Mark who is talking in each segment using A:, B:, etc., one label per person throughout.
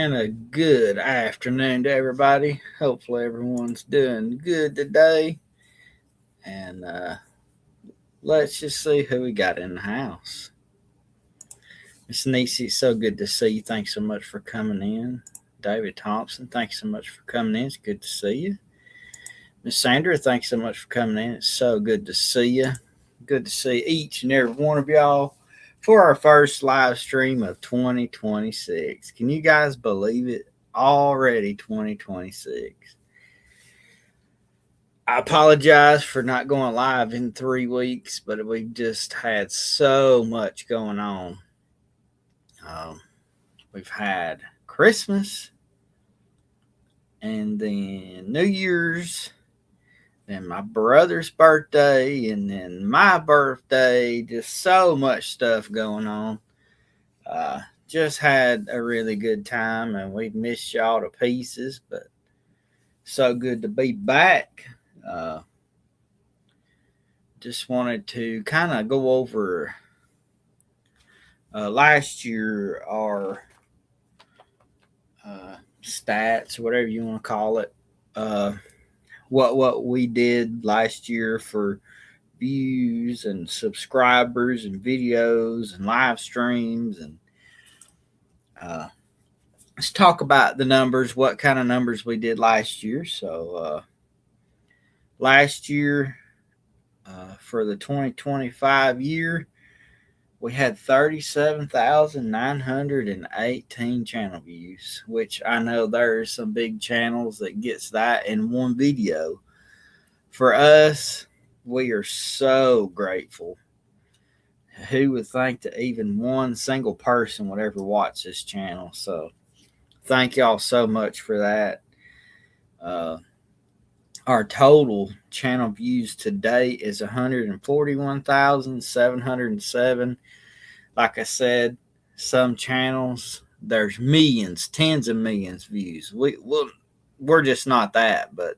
A: and a good afternoon to everybody. Hopefully, everyone's doing good today. And let's just see who we got in the house. Miss Nisi, so good to see you. Thanks so much for coming in. David Thompson, thanks so much for coming in. It's good to see you. Miss Sandra, thanks so much for coming in. It's so good to see you. Good to see each and every one of y'all for our first live stream of 2026. Can you guys believe it? Already 2026. I apologize for not going live in 3 weeks, but we've just had so much going on. We've had Christmas and then New Year's, then my brother's birthday, and then my birthday. Just so much stuff going on. Just had a really good time, and we've missed y'all to pieces, but so good to be back. Just wanted to kind of go over last year our stats, whatever you want to call it. What we did last year for views and subscribers and videos and live streams, and let's talk about the numbers, what kind of numbers we did last year. So last year, for the 2025 year, we had 37,918 channel views, which I know there's some big channels that gets that in one video. For us, we are so grateful. Who would think that even one single person would ever watch this channel? So thank y'all so much for that. Our total channel views today is 141,707. Like I said, some channels, there's millions, tens of millions views. We're just not that, but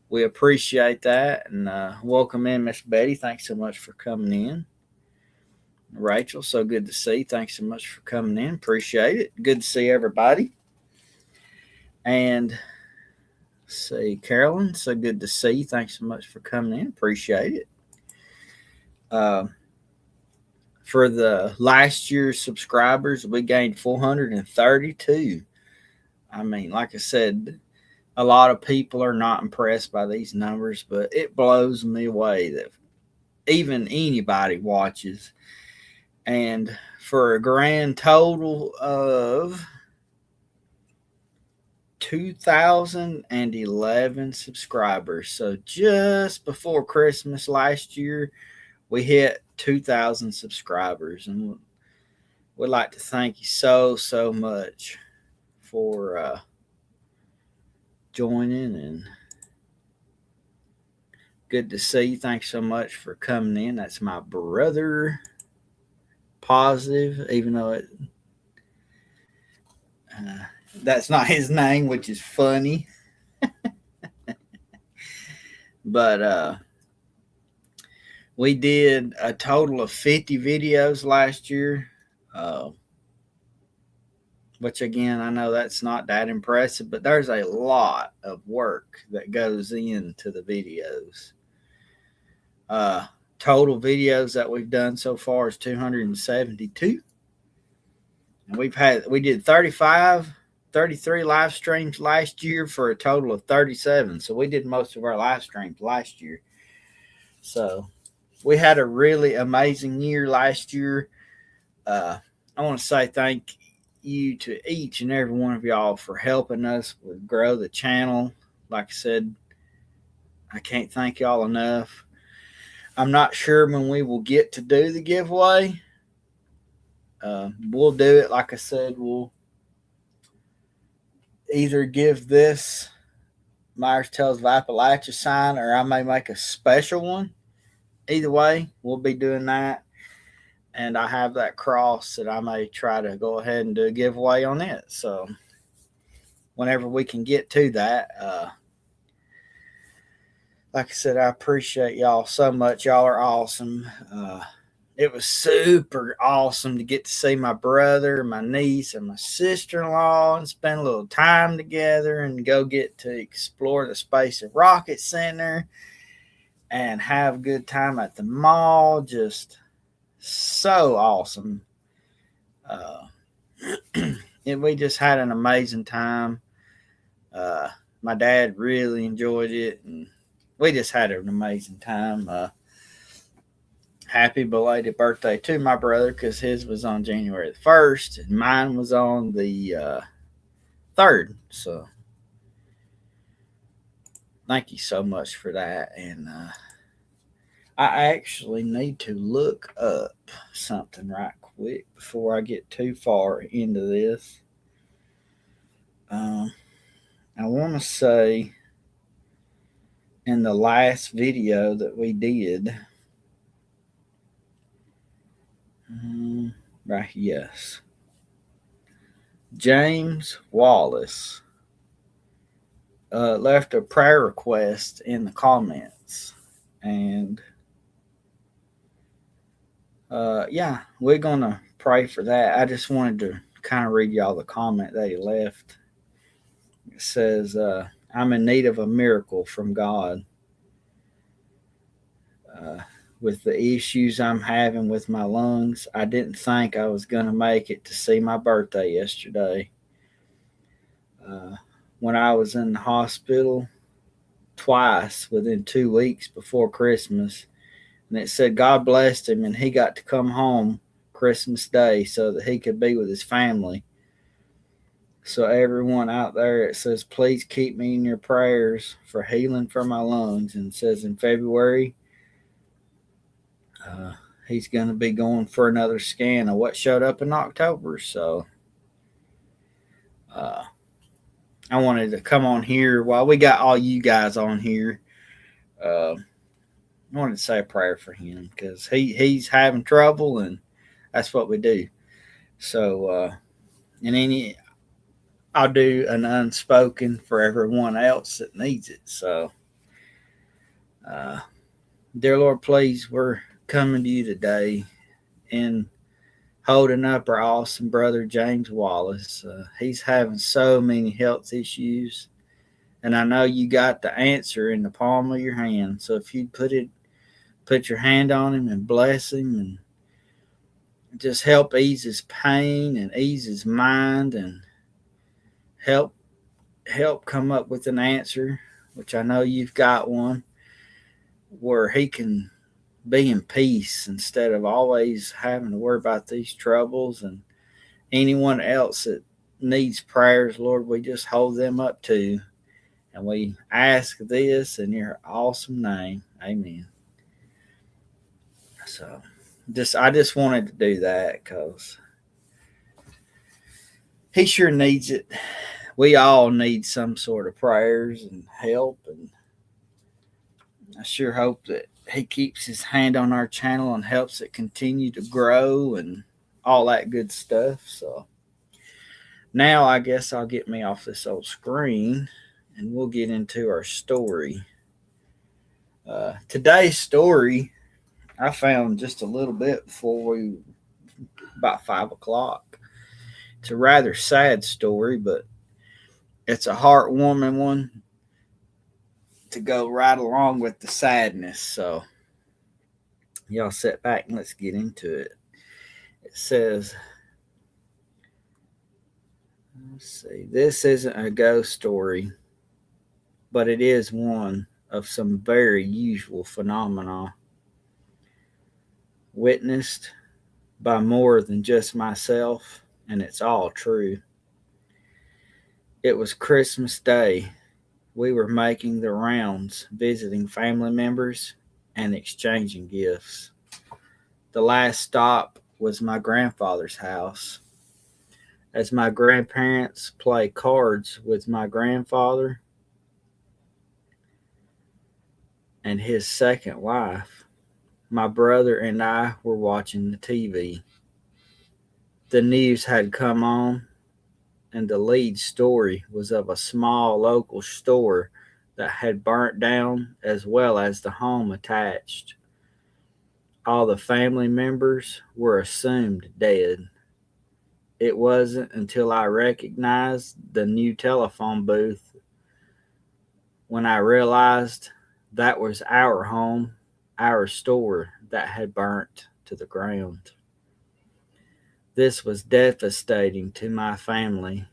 A: we appreciate that. And welcome in, Miss Betty. Thanks so much for coming in. Rachel, so good to see. Thanks so much for coming in. Appreciate it. Good to see everybody. And see, Carolyn, so good to see you. Thanks so much for coming in. Appreciate it. For the last year's subscribers, we gained 432. I mean, like I said, a lot of people are not impressed by these numbers, but it blows me away that even anybody watches. And for a grand total of 2,011 subscribers. So just before Christmas last year, we hit 2,000 subscribers. And we'd like to thank you so much for joining, and good to see you. Thanks so much for coming in. That's my brother, Positive, even though that's not his name, which is funny. But we did a total of 50 videos last year, which again, I know that's not that impressive, but there's a lot of work that goes into the videos. Total videos that we've done so far is 272. And we did 33 live streams last year for a total of 37. So we did most of our live streams last year. So we had a really amazing year last year. I want to say thank you to each and every one of y'all for helping us grow the channel. Like I said, I can't thank y'all enough. I'm not sure when we will get to do the giveaway. We'll do it. Like I said, we'll either give this Myers Tales of Appalachia sign, or I may make a special one. Either way, we'll be doing that. And I have that cross that I may try to go ahead and do a giveaway on it. So whenever we can get to that, like I said, I appreciate y'all so much. Y'all are awesome. it was super awesome to get to see my brother, my niece, and my sister-in-law and spend a little time together and go get to explore the Space and Rocket Center and have a good time at the mall. Just so awesome. Uh, we just had an amazing time. Uh, my dad really enjoyed it, and we just had an amazing time. Happy belated birthday to my brother because his was on January the 1st, and mine was on the 3rd. So thank you so much for that. And I actually need to look up something right quick before I get too far into this. Um, I want to say in the last video that we did, right, yes, James Wallace left a prayer request in the comments. And yeah, we're going to pray for that. I just wanted to kind of read y'all the comment that he left. It says, I'm in need of a miracle from God. With the issues I'm having with my lungs, I didn't think I was going to make it to see my birthday yesterday. When I was in the hospital twice within 2 weeks before Christmas, and it said God blessed him and he got to come home Christmas Day so that he could be with his family. So everyone out there, it says, please keep me in your prayers for healing for my lungs. And it says in February, he's going to be going for another scan of what showed up in October. So I wanted to come on here while we got all you guys on here. I wanted to say a prayer for him because he's having trouble, and that's what we do. So, and then I'll do an unspoken for everyone else that needs it. So, dear Lord, please, we're coming to you today and holding up our awesome brother James Wallace. He's having so many health issues, and I know you got the answer in the palm of your hand. So if you put your hand on him and bless him and just help ease his pain and ease his mind and help come up with an answer, which I know you've got one, where he can be in peace instead of always having to worry about these troubles. And anyone else that needs prayers, Lord, we just hold them up too. And we ask this in your awesome name. Amen. So I just wanted to do that because he sure needs it. We all need some sort of prayers and help, and I sure hope that he keeps his hand on our channel and helps it continue to grow and all that good stuff. So now I guess I'll get me off this old screen and we'll get into our story. Today's story I found just a little bit about 5 o'clock. It's a rather sad story, but it's a heartwarming one to go right along with the sadness. So y'all sit back and let's get into it. It says, let's see, this isn't a ghost story, but it is one of some very usual phenomena witnessed by more than just myself, and it's all true. It was Christmas Day. We were making the rounds, visiting family members and exchanging gifts. The last stop was my grandfather's house. As my grandparents played cards with my grandfather and his second wife, my brother and I were watching the TV. The news had come on, and the lead story was of a small local store that had burnt down as well as the home attached. All the family members were assumed dead. It wasn't until I recognized the new telephone booth when I realized that was our home, our store that had burnt to the ground. This was devastating to my family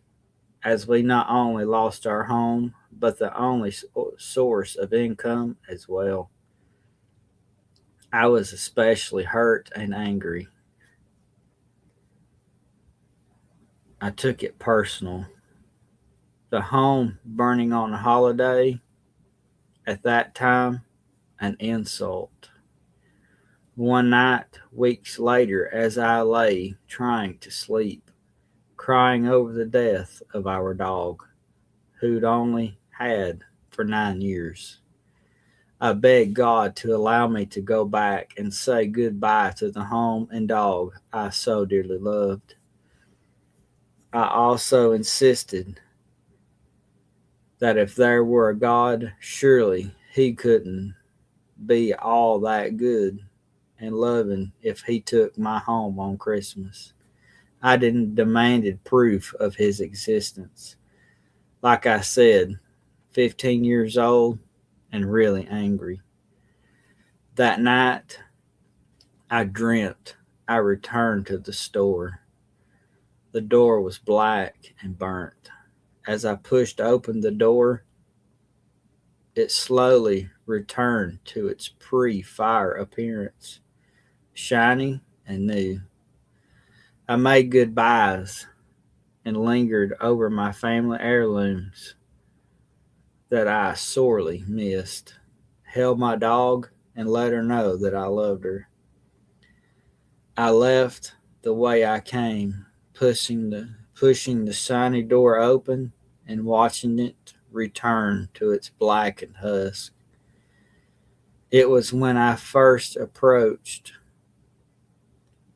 A: as we not only lost our home, but the only source of income as well. I was especially hurt and angry. I took it personal. The home burning on a holiday, at that time, an insult. One night, weeks later, as I lay trying to sleep, crying over the death of our dog, who'd only had for 9 years, I begged God to allow me to go back and say goodbye to the home and dog I so dearly loved. I also insisted that if there were a God, surely He couldn't be all that good and loving if He took my home on Christmas. I didn't demanded proof of His existence. Like I said, 15 years old and really angry. That night, I dreamt I returned to the store. The door was black and burnt. As I pushed open the door, it slowly returned to its pre fire appearance, shiny and new. I made goodbyes and lingered over my family heirlooms that I sorely missed, held my dog, and let her know that I loved her. I left the way I came, pushing the shiny door open and watching it return to its blackened husk. It was when I first approached.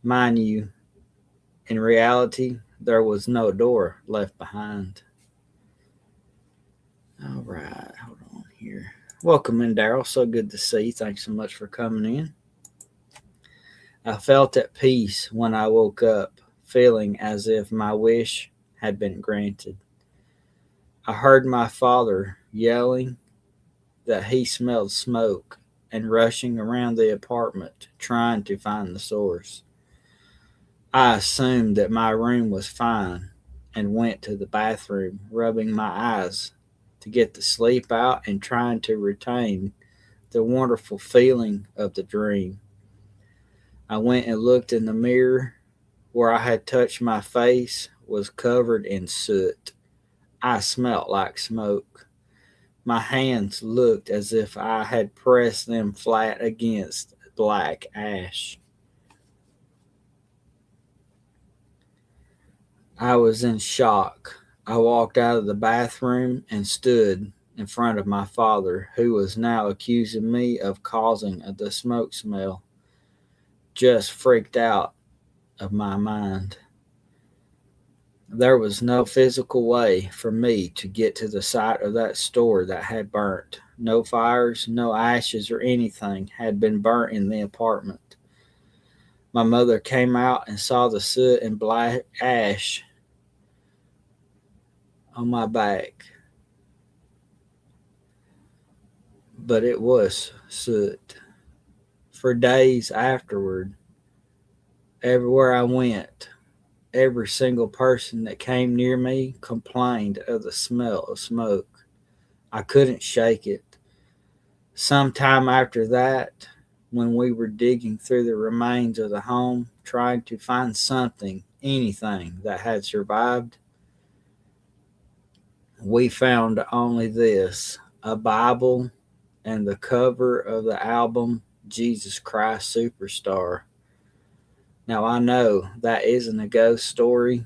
A: Mind you, in reality, there was no door left behind. All right, hold on here. Welcome in, Daryl. So good to see you. Thanks so much for coming in. I felt at peace when I woke up, feeling as if my wish had been granted. I heard my father yelling that he smelled smoke and rushing around the apartment trying to find the source. I assumed that my room was fine and went to the bathroom, rubbing my eyes to get the sleep out and trying to retain the wonderful feeling of the dream. I went and looked in the mirror. Where I had touched my face was covered in soot. I smelt like smoke. My hands looked as if I had pressed them flat against black ash. I was in shock. I walked out of the bathroom and stood in front of my father, who was now accusing me of causing the smoke smell. Just freaked out of my mind. There was no physical way for me to get to the site of that store that had burnt. No fires, no ashes, or anything had been burnt in the apartment. My mother came out and saw the soot and black ash on my back, but it was soot. For days afterward, everywhere I went, every single person that came near me complained of the smell of smoke. I couldn't shake it. Sometime after that, when we were digging through the remains of the home, trying to find something, anything that had survived, we found only this: a Bible and the cover of the album Jesus Christ Superstar. Now, I know that isn't a ghost story,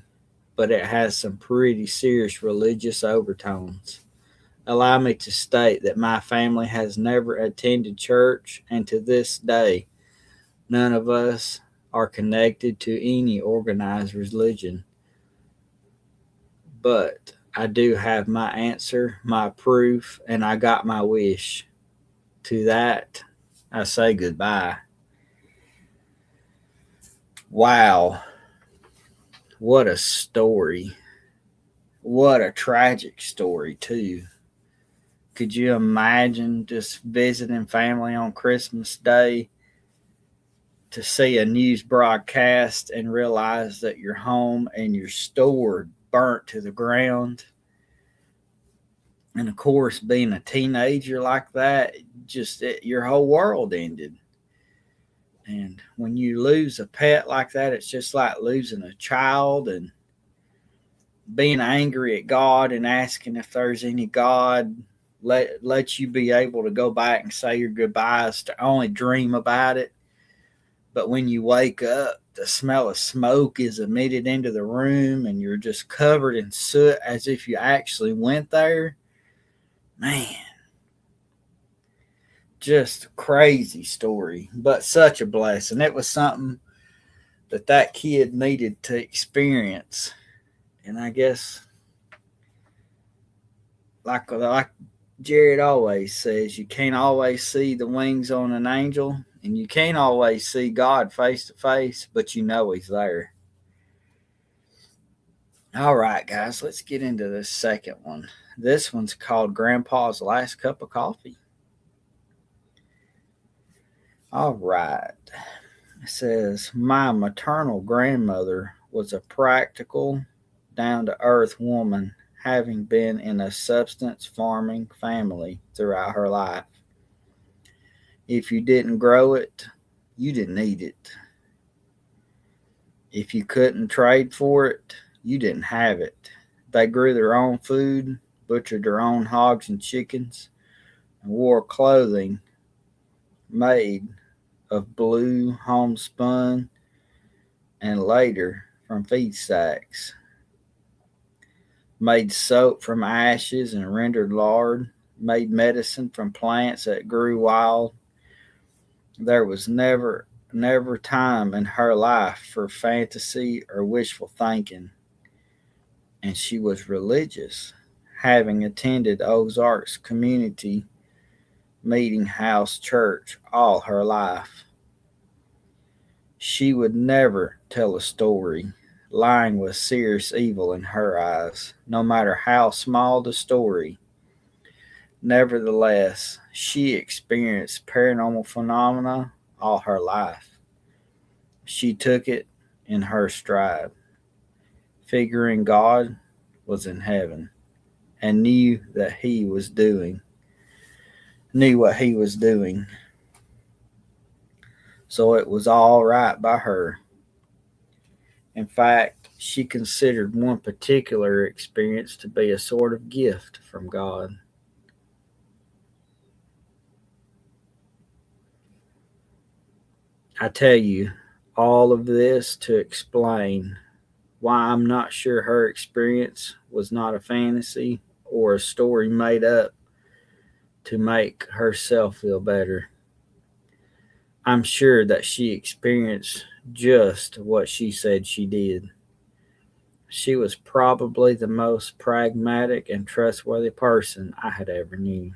A: but it has some pretty serious religious overtones. Allow me to state that my family has never attended church, and to this day, none of us are connected to any organized religion. But I do have my answer, my proof, and I got my wish. To that, I say goodbye. Wow, what a story. What a tragic story, too. Could you imagine just visiting family on Christmas Day to see a news broadcast and realize that your home and your store burnt to the ground? And of course, being a teenager like that, your whole world ended. And when you lose a pet like that, it's just like losing a child, and being angry at God and asking if there's any God let you be able to go back and say your goodbyes, to only dream about it. But when you wake up, the smell of smoke is emitted into the room and you're just covered in soot as if you actually went there. Man, just a crazy story, but such a blessing. It was something that kid needed to experience. And I guess, like Jared always says, you can't always see the wings on an angel, and you can't always see God face to face, but you know He's there. All right, guys, let's get into this second one. This one's called Grandpa's Last Cup of Coffee. All right. It says, my maternal grandmother was a practical, down to earth woman, having been in a substance farming family throughout her life. If you didn't grow it, you didn't eat it. If you couldn't trade for it, you didn't have it. They grew their own food, butchered their own hogs and chickens, and wore clothing made of blue homespun and later from feed sacks. Made soap from ashes and rendered lard, made medicine from plants that grew wild. There was never time in her life for fantasy or wishful thinking, and she was religious, having attended Ozarks Community Meeting House Church all her life. She would never tell a story. Lying was serious evil in her eyes, no matter how small the story. Nevertheless, she experienced paranormal phenomena all her life. She took it in her stride, figuring God was in heaven and knew what he was doing. So it was all right by her. In fact, she considered one particular experience to be a sort of gift from God. I tell you all of this to explain why I'm not sure her experience was not a fantasy or a story made up to make herself feel better. I'm sure that she experienced just what she said she did. She was probably the most pragmatic and trustworthy person I had ever knew.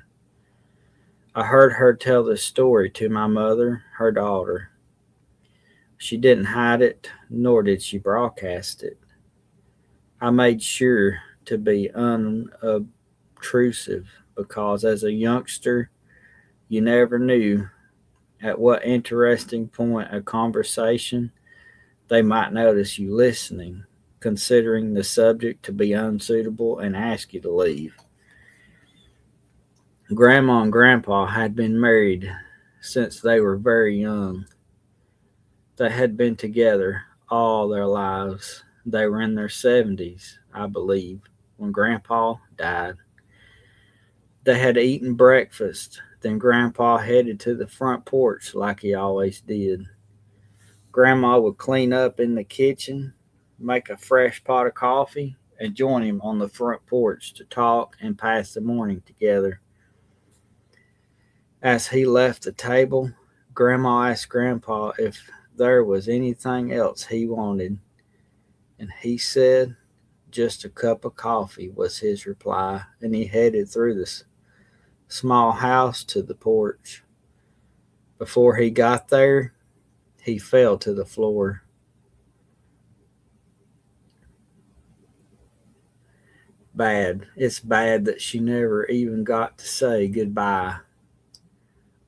A: I heard her tell this story to my mother, her daughter. She didn't hide it, nor did she broadcast it. I made sure to be unobtrusive because as a youngster, you never knew at what interesting point of conversation they might notice you listening, considering the subject to be unsuitable, and ask you to leave. Grandma and Grandpa had been married since they were very young. They had been together all their lives. They were in their 70s, I believe, when Grandpa died. They had eaten breakfast. Then Grandpa headed to the front porch like he always did. Grandma would clean up in the kitchen, make a fresh pot of coffee, and join him on the front porch to talk and pass the morning together. As he left the table, Grandma asked Grandpa if there was anything else he wanted, and he said just a cup of coffee was his reply, and he headed through the small house to the porch. Before he got there, he fell to the floor. bad. It's bad that she never even got to say goodbye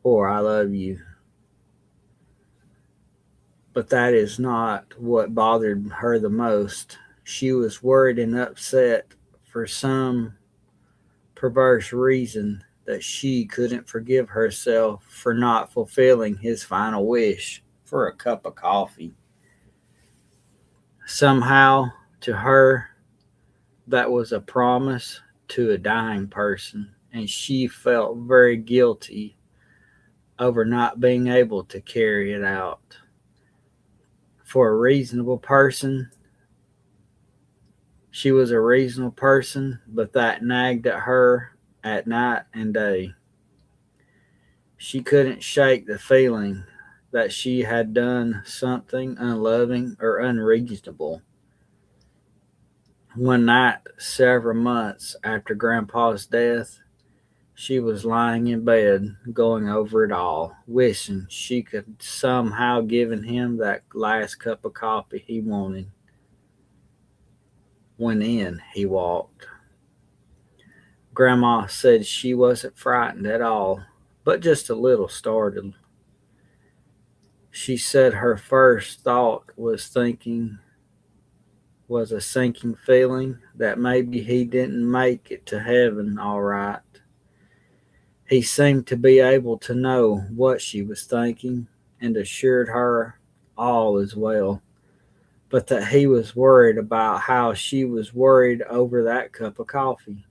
A: or I love you. But that is not what bothered her the most. She was worried and upset for some perverse reason that she couldn't forgive herself for not fulfilling his final wish for a cup of coffee. Somehow, to her, that was a promise to a dying person, and she felt very guilty over not being able to carry it out. For a reasonable person, she was a reasonable person, but that nagged at her at night and day. She couldn't shake the feeling that she had done something unloving or unreasonable. One night, several months after Grandpa's death, she was lying in bed, going over it all, wishing she could somehow given him that last cup of coffee he wanted. When in he walked. Grandma said she wasn't frightened at all, but just a little startled. She said her first thought was a sinking feeling that maybe he didn't make it to heaven all right. He seemed to be able to know what she was thinking and assured her all is well, but that he was worried about how she was worried over that cup of coffee.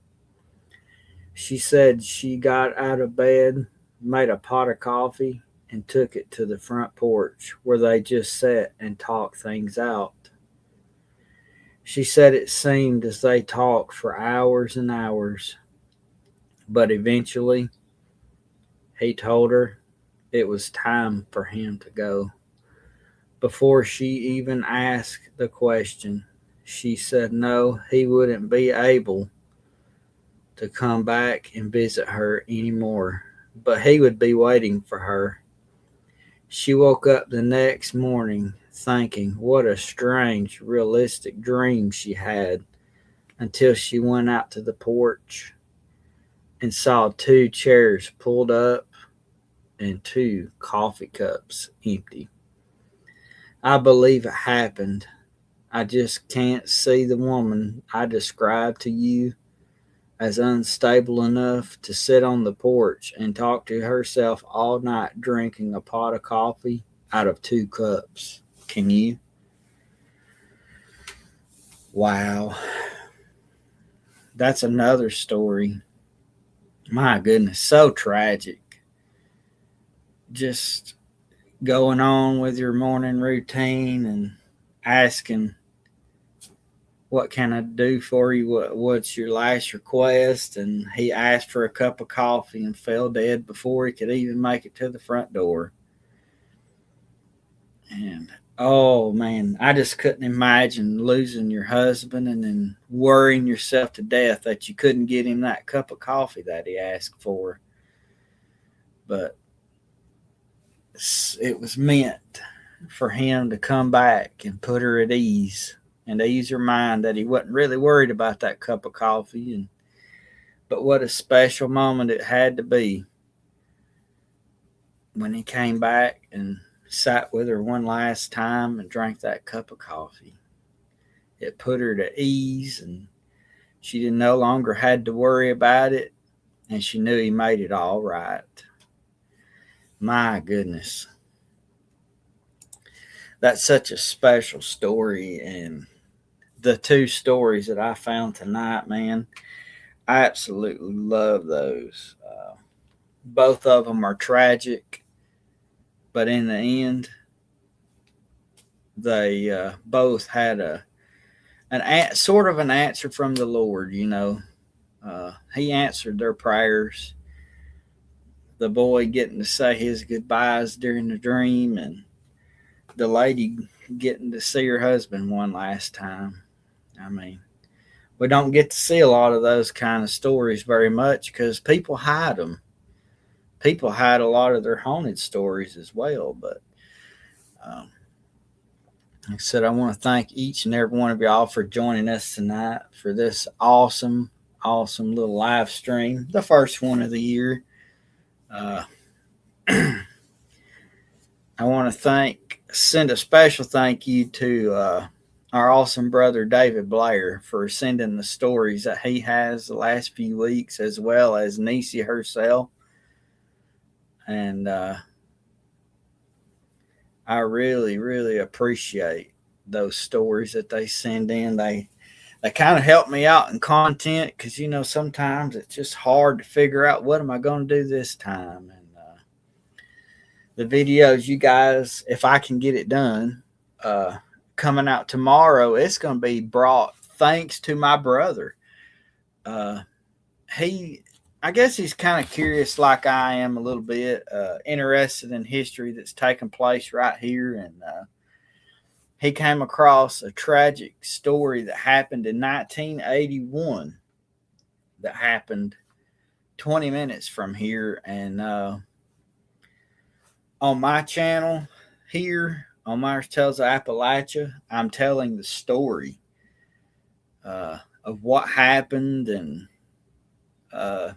A: She said she got out of bed, made a pot of coffee, and took it to the front porch where they just sat and talked things out. She said it seemed as they talked for hours and hours, but eventually he told her it was time for him to go. Before she even asked the question, she said no, he wouldn't be able to come back and visit her anymore, but he would be waiting for her. She woke up the next morning thinking what a strange, realistic dream she had until she went out to the porch and saw two chairs pulled up and two coffee cups empty. I believe it happened. I just can't see the woman I described to you as unstable enough to sit on the porch and talk to herself all night drinking a pot of coffee out of two cups. Can you? Wow. That's another story. My goodness, so tragic. Just going on with your morning routine and asking, what can I do for you? What's your last request? And he asked for a cup of coffee and fell dead before he could even make it to the front door. And oh man, I just couldn't imagine losing your husband and then worrying yourself to death that you couldn't get him that cup of coffee that he asked for. But it was meant for him to come back and put her at ease and ease her mind that he wasn't really worried about that cup of coffee. And but what a special moment it had to be when he came back and sat with her one last time and drank that cup of coffee. It put her to ease, and she didn't no longer had to worry about it, and she knew he made it all right. My goodness. That's such a special story, and the two stories that I found tonight, man, I absolutely love those. Both of them are tragic, but in the end, they both had sort of an answer from the Lord. He answered their prayers. The boy getting to say his goodbyes during the dream, and the lady getting to see her husband one last time. I mean, we don't get to see a lot of those kind of stories very much because people hide them. People hide a lot of their haunted stories as well, but um, Like I said, I want to thank each and every one of y'all for joining us tonight for this awesome little live stream, the first one of the year. Uh, I want to send a special thank you to our awesome brother David Blair for sending the stories that he has the last few weeks, as well as Nisi herself. And I really appreciate those stories that they send in. They kind of help me out in content because sometimes it's just hard to figure out what am I going to do this time. And the videos, you guys, if I can get it done, uh, coming out tomorrow, it's going to be brought thanks to my brother. Uh, he, I guess he's kind of curious, like I am a little bit, interested in history that's taking place right here, and he came across a tragic story that happened in 1981 that happened 20 minutes from here. And on my channel here on Myers Tells of Appalachia, I'm telling the story of what happened and uh,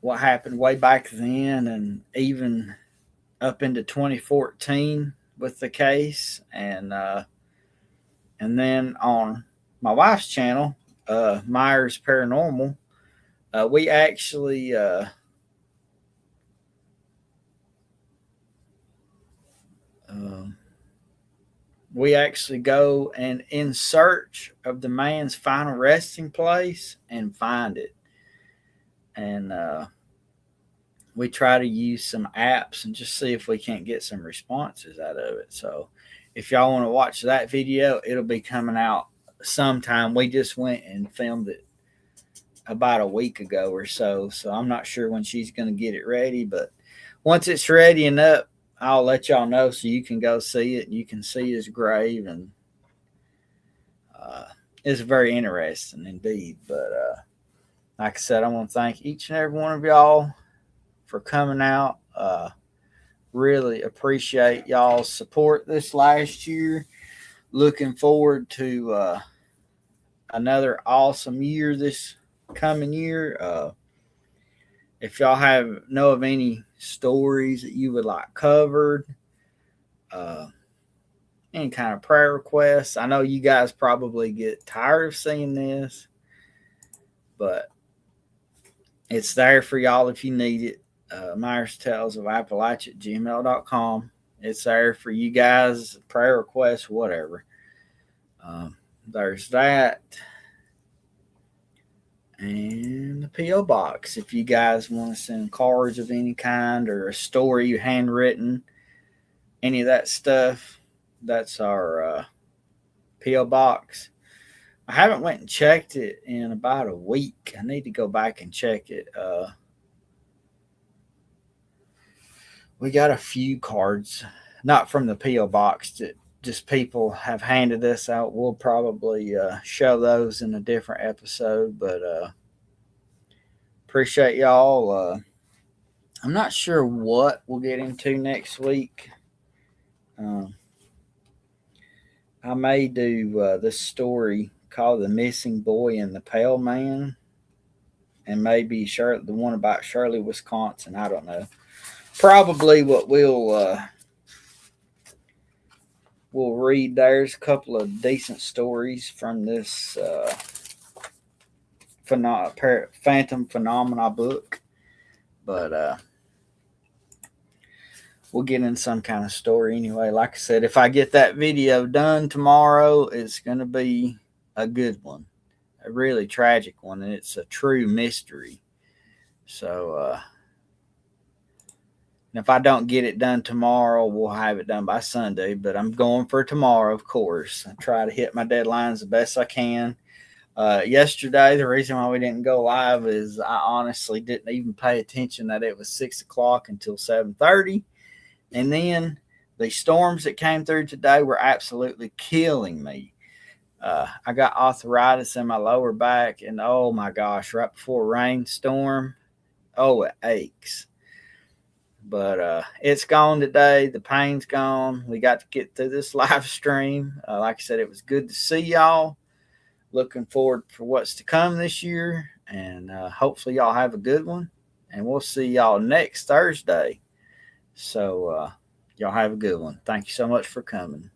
A: what happened way back then and even up into 2014 with the case. And then on my wife's channel, Myers Paranormal, we actually uh, we actually go and in search of the man's final resting place and find it. And we try to use some apps and just see if we can't get some responses out of it. So if y'all want to watch that video, it'll be coming out sometime. We just went and filmed it about a week ago or so. So I'm not sure when she's going to get it ready, but once it's ready and up, I'll let y'all know so you can go see it. You can see his grave, and it's very interesting indeed. But like I said, I want to thank each and every one of y'all for coming out. Really appreciate y'all's support this last year. Looking forward to another awesome year this coming year. If y'all know of any stories that you would like covered, uh, any kind of prayer requests, I know you guys probably get tired of seeing this, but it's there for y'all if you need it. Myers Tells of Appalachia at gmail.com. It's there for you guys, prayer requests, whatever. There's that. And the P.O. Box. If you guys want to send cards of any kind or a story you handwritten, any of that stuff, that's our P.O. Box. I haven't went and checked it in about a week. I need to go back and check it. We got a few cards, not from the P.O. Box, that just people have handed us out. We'll probably show those in a different episode, but appreciate y'all. I'm not sure what we'll get into next week. I may do this story called The Missing Boy and the Pale Man, and maybe the one about Shirley, Wisconsin. I don't know. Probably what we'll read. There's a couple of decent stories from this Phantom Phenomena book, but we'll get in some kind of story anyway. Like I said, if I get that video done tomorrow, it's going to be a good one, a really tragic one, and it's a true mystery. So, if I don't get it done tomorrow, we'll have it done by Sunday, but I'm going for tomorrow, of course. I try to hit my deadlines the best I can. Yesterday, the reason why we didn't go live is I honestly didn't even pay attention that it was 6 o'clock until 7:30. And then the storms that came through today were absolutely killing me. I got arthritis in my lower back, and oh my gosh, right before a rainstorm, oh, it aches. But it's gone today. The pain's gone. We got to get through this live stream. Like I said, it was good to see y'all. Looking forward for what's to come this year. And hopefully, y'all have a good one. And we'll see y'all next Thursday. So, y'all have a good one. Thank you so much for coming.